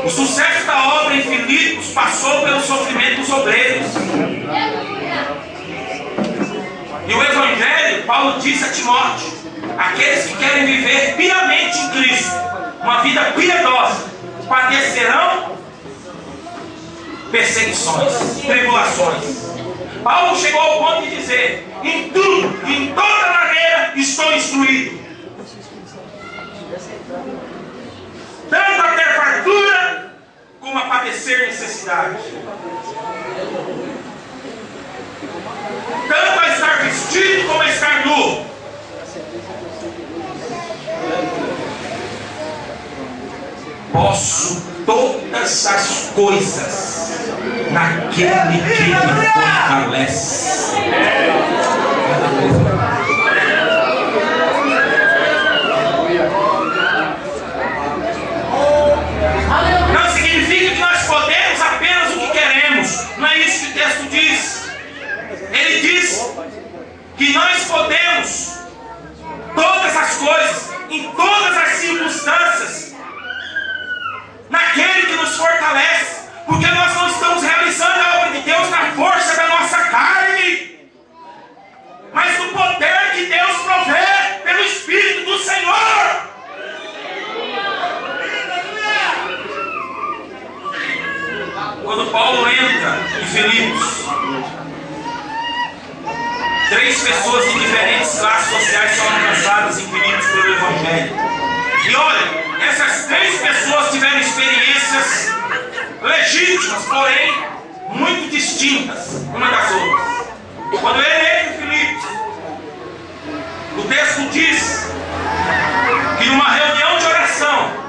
O sucesso da obra em Filipos passou pelo sofrimento dos obreiros. E o Evangelho, Paulo disse a Timóteo: aqueles que querem viver piamente em Cristo, uma vida piedosa, padecerão perseguições, tribulações. Paulo chegou ao ponto de dizer: em tudo, em toda maneira, estou instruído, tanto a ter fartura como a padecer necessidade, tanto a estar vestido como a estar nu. Posso todas as coisas naquele que me fortalece. Não significa que nós podemos apenas o que queremos. Não é isso que o texto diz. Ele diz que nós podemos todas as coisas, em todas as circunstâncias, naquele que nos fortalece. Porque nós não estamos realizando a obra de Deus na força da nossa carne, mas no poder que Deus provê pelo Espírito do Senhor. Quando Paulo entra em Filipos, 3 pessoas de diferentes classes sociais são alcançadas em Filipos pelo Evangelho. E olha, essas 3 pessoas tiveram experiências legítimas, porém muito distintas uma das outras. Quando ele entra em Filipos, o texto diz que numa reunião de oração,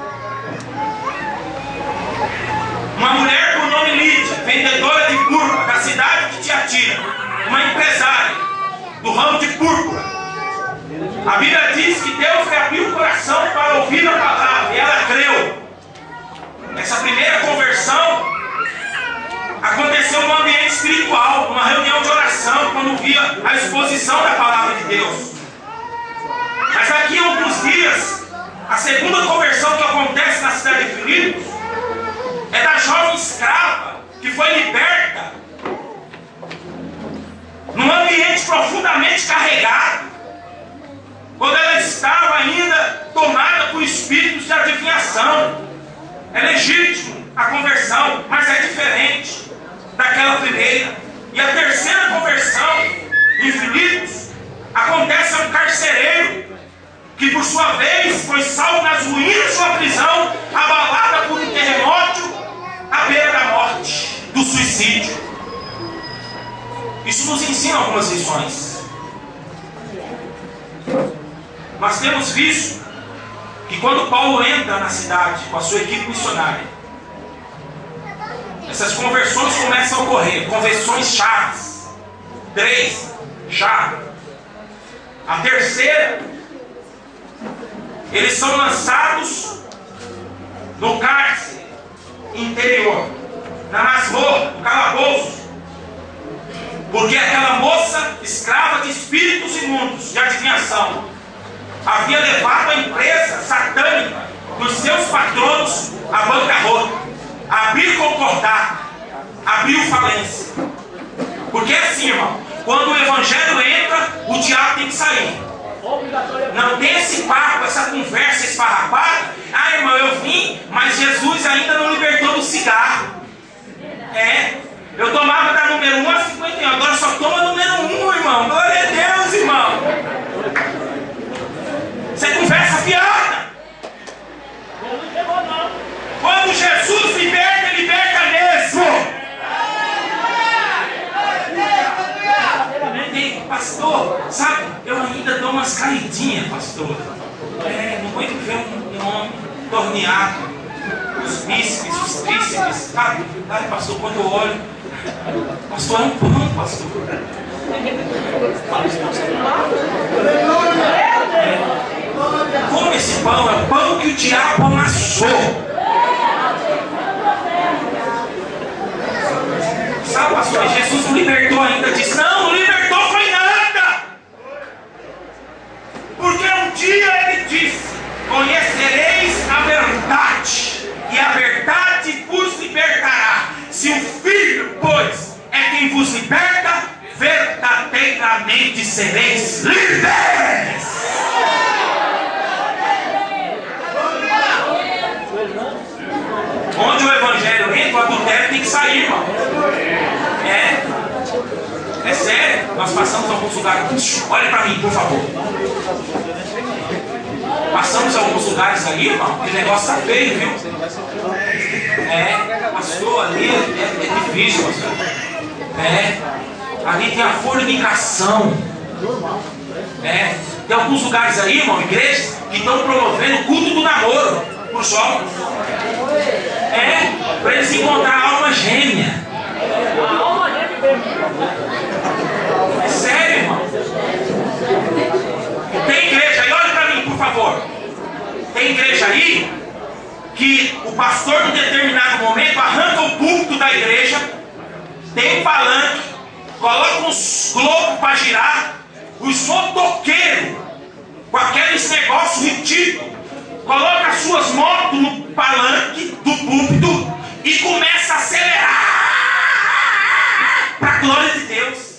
uma mulher por nome Lídia, vendedora de púrpura da cidade de Tiatira, uma empresária do ramo de púrpura, A Bíblia diz que Deus lhe abriu o coração para ouvir a palavra e ela creu. Essa primeira conversão aconteceu no ambiente espiritual, numa reunião de oração, quando via a exposição da palavra de Deus. Mas aqui em alguns dias, a segunda conversão que acontece na cidade de Filipos é da jovem escrava que foi liberta num ambiente profundamente carregado, quando ela estava ainda tomada por espíritos de adivinhação. É legítimo a conversão, mas é diferente daquela primeira. E a terceira conversão em Filipos acontece a um carcereiro que por sua vez foi salvo nas ruínas de sua prisão, abalada por um terremoto à beira da morte, do suicídio. Isso nos ensina algumas lições. Nós temos visto que quando Paulo entra na cidade com a sua equipe missionária, essas conversões começam a ocorrer, conversões chaves. 3 chaves. A terceira, eles são lançados no cárcere interior, na masmorra, no calabouço, porque aquela moça escrava de espíritos imundos, de adivinhação, havia levado a empresa satânica dos seus patronos à bancarrota, a abrir concordata, abriu falência. Porque é assim, irmão, quando o evangelho entra, o diabo tem que sair. Não tem esse papo, essa conversa esfarrapada. Ah, irmão, eu vim, mas Jesus ainda não libertou do cigarro. Eu tomava da número 1 a 51, agora só toma número 1, irmão. Glória a Deus, irmão. Você conversa fiada. Quando Jesus liberta, ele liberta mesmo. Pastor, sabe, eu ainda dou umas caidinhas, pastor. Não aguento ver um homem torneado, os bíceps, os tríceps, sabe? Ai, pastor, quando eu olho, pastor, é um pão, pastor. Como esse pão? É o pão que o diabo amassou. Sabe, pastor, Jesus não libertou ainda disso. Não libertou foi nada. Porque um dia ele disse: conhecereis a verdade, e a verdade vos libertará. Se o Filho, pois, é quem vos liberta, verdadeiramente sereis livres. Onde o evangelho entra, o adultério tem que sair, irmão. É sério. Nós passamos alguns lugares. Olha para mim, por favor. Passamos alguns lugares aí, irmão. Que negócio tá feio, viu? Pastor, ali é difícil, pastor. Ali tem a fornicação. Tem alguns lugares aí, irmão, igrejas, que estão promovendo o culto do namoro para os jovens. Para eles encontrar a alma gêmea. É sério, irmão. Tem igreja aí, olha para mim, por favor. Tem igreja aí que o pastor, num determinado momento, arranca o púlpito da igreja, tem um palanque, coloca uns globos para girar, os motoqueiros, com aqueles negócios ridículos, coloca as suas motos no palanque do púlpito e começa a acelerar para a glória de Deus.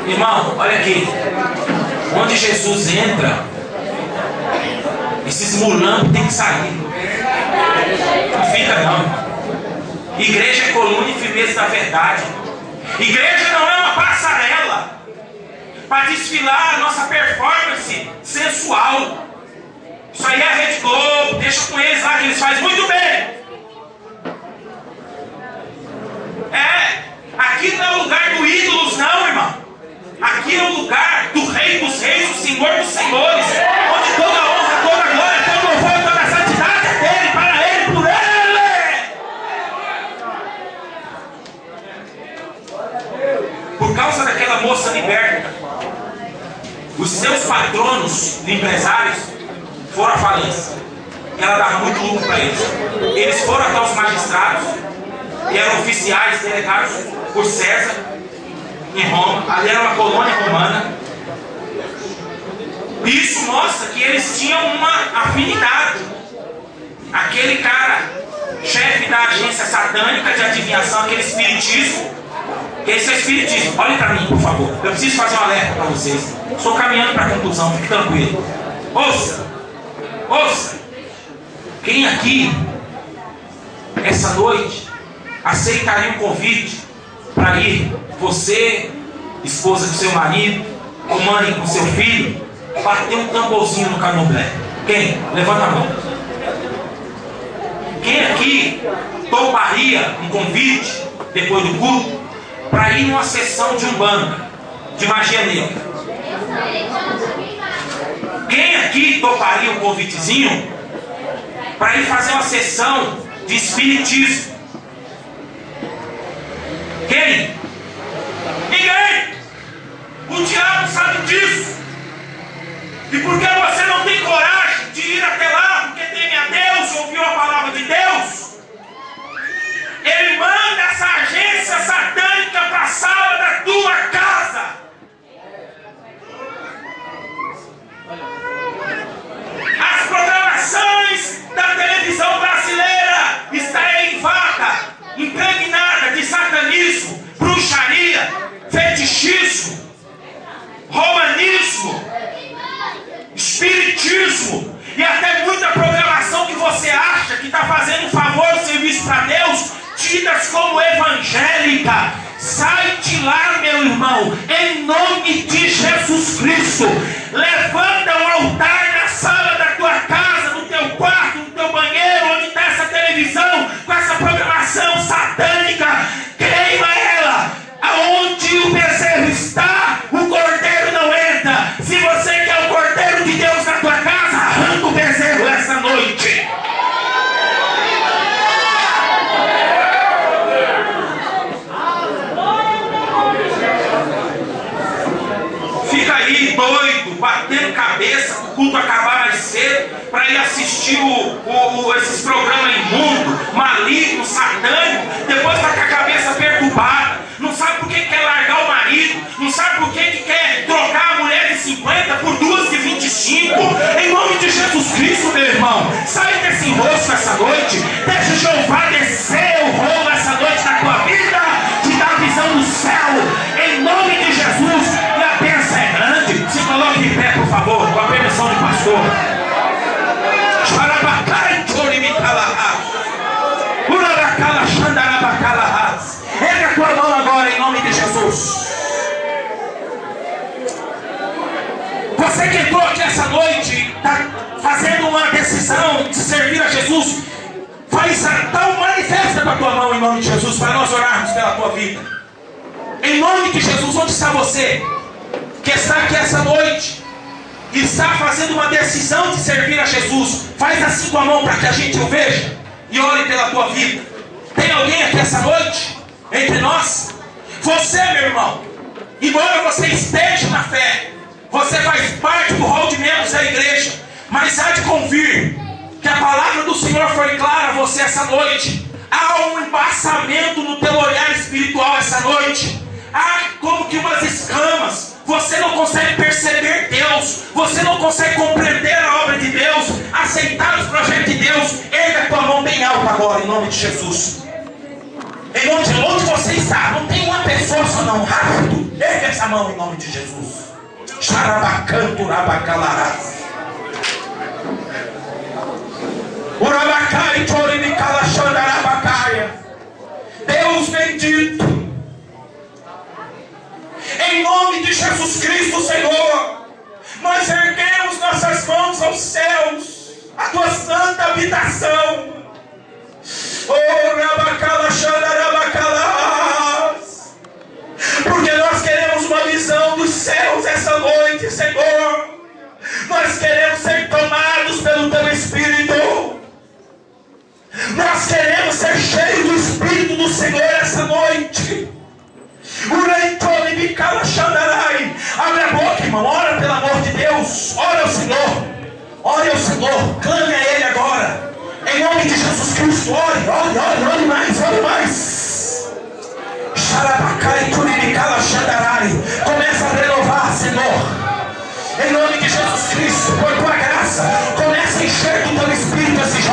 Irmão, olha aqui. Onde Jesus entra, esses mulambos tem que sair. Não fica não. Igreja é coluna e firmeza da verdade. Igreja não é uma passarela para desfilar a nossa performance sensual. Isso aí é a Rede Globo, deixa com eles lá que eles fazem muito bem. Aqui não é o lugar do ídolos não, irmão. Aqui é o lugar do Rei dos Reis, do Senhor dos Senhores, onde toda a honra, toda a glória, todo o louvor, toda a santidade é dele, para ele, por ele. ela dava muito lucro para eles. Eles foram até os magistrados, e eram oficiais delegados por César em Roma. Ali era uma colônia romana. Isso mostra que eles tinham uma afinidade. Aquele cara, chefe da agência satânica de adivinhação, aquele espiritismo. Esse é o espiritismo. Olhem para mim, por favor. Eu preciso fazer um alerta para vocês. Estou caminhando para a conclusão, fique tranquilo. Ouça, ouça. Quem aqui, essa noite, aceitaria um convite para ir, você, esposa do seu marido, ou mãe com seu filho, bater um tamborzinho no candomblé? Quem? Levanta a mão. Quem aqui toparia um convite, depois do culto, para ir numa sessão de umbanda, de magia negra? Quem aqui toparia um convitezinho para ir fazer uma sessão de espiritismo? Quem? Ninguém! O diabo sabe disso. E porque você não tem coragem de ir até lá, porque teme a Deus, ouviu a palavra de Deus, ele manda essa agência satânica para a sala da tua casa. As programações da televisão brasileira estão eivada, impregnada de satanismo, bruxaria, fetichismo, romanismo, espiritismo e até muita programação que você acha que está fazendo um favor, um serviço para Deus, tidas como evangélica. Sai de lá, meu irmão, em nome de Jesus Cristo. Levanta um altar na sala da tua casa, no teu quarto, no teu banheiro, onde está essa televisão com essa programação satânica. Queima ela. Aonde o bezerro está, o cordeiro não entra. Se você quer o cordeiro de Deus na tua casa, arranca o bezerro essa noite. Fica aí doido, batendo cabeça, o culto acabar mais cedo, para ir assistir esses programas imundos, malignos, satânicos, depois está com a cabeça perturbada, não sabe por que quer largar o marido, não sabe por que quer trocar a mulher de 50 por duas de 25, em nome de Jesus Cristo, meu irmão, sai desse enrosco essa noite, deixa Jeová descer o rolo essa noite na tua vida, te dá a visão do céu, em nome de Jesus, e a bênção é grande. Se coloque em pé, por favor, com a permissão do pastor. Erga a tua mão agora em nome de Jesus. Você que entrou aqui essa noite, está fazendo uma decisão de servir a Jesus, faz tal manifesta com a tua mão em nome de Jesus, para nós orarmos pela tua vida. Em nome de Jesus, onde está você que está aqui essa noite e está fazendo uma decisão de servir a Jesus? Faz assim com a mão para que a gente o veja e ore pela tua vida. Tem alguém aqui essa noite entre nós? Você, meu irmão, embora você esteja na fé, você faz parte do rol de membros da igreja, mas há de convir que a palavra do Senhor foi clara a você essa noite. Há um embaçamento no teu olhar espiritual essa noite. Há como que umas escamas. Você não consegue perceber Deus, você não consegue compreender a obra de Deus, aceitar os projetos de Deus. Erga a tua mão bem alta agora em nome de Jesus. Em nome de onde você está, não tem uma pessoa só não, rápido, erga essa mão em nome de Jesus. Xarabacanto rabacalarás. Urabacai choribicalaxandarabacaia. Deus bendito, em nome de Jesus Cristo, Senhor, nós erguemos nossas mãos aos céus, a tua santa habitação. Porque nós queremos uma visão dos céus essa noite, Senhor. Nós queremos ser tomados pelo teu Espírito. Nós queremos ser cheios do Espírito do Senhor essa noite. Abre a boca, irmão, ora pelo amor de Deus. Ora ao Senhor, ore ao Senhor, clame a Ele agora. Cristo, ore mais, ore mais. Xarabacai, turibicala, xandarai. Começa a renovar, Senhor. Em nome de Jesus Cristo, por tua graça, começa a encher do teu Espírito esse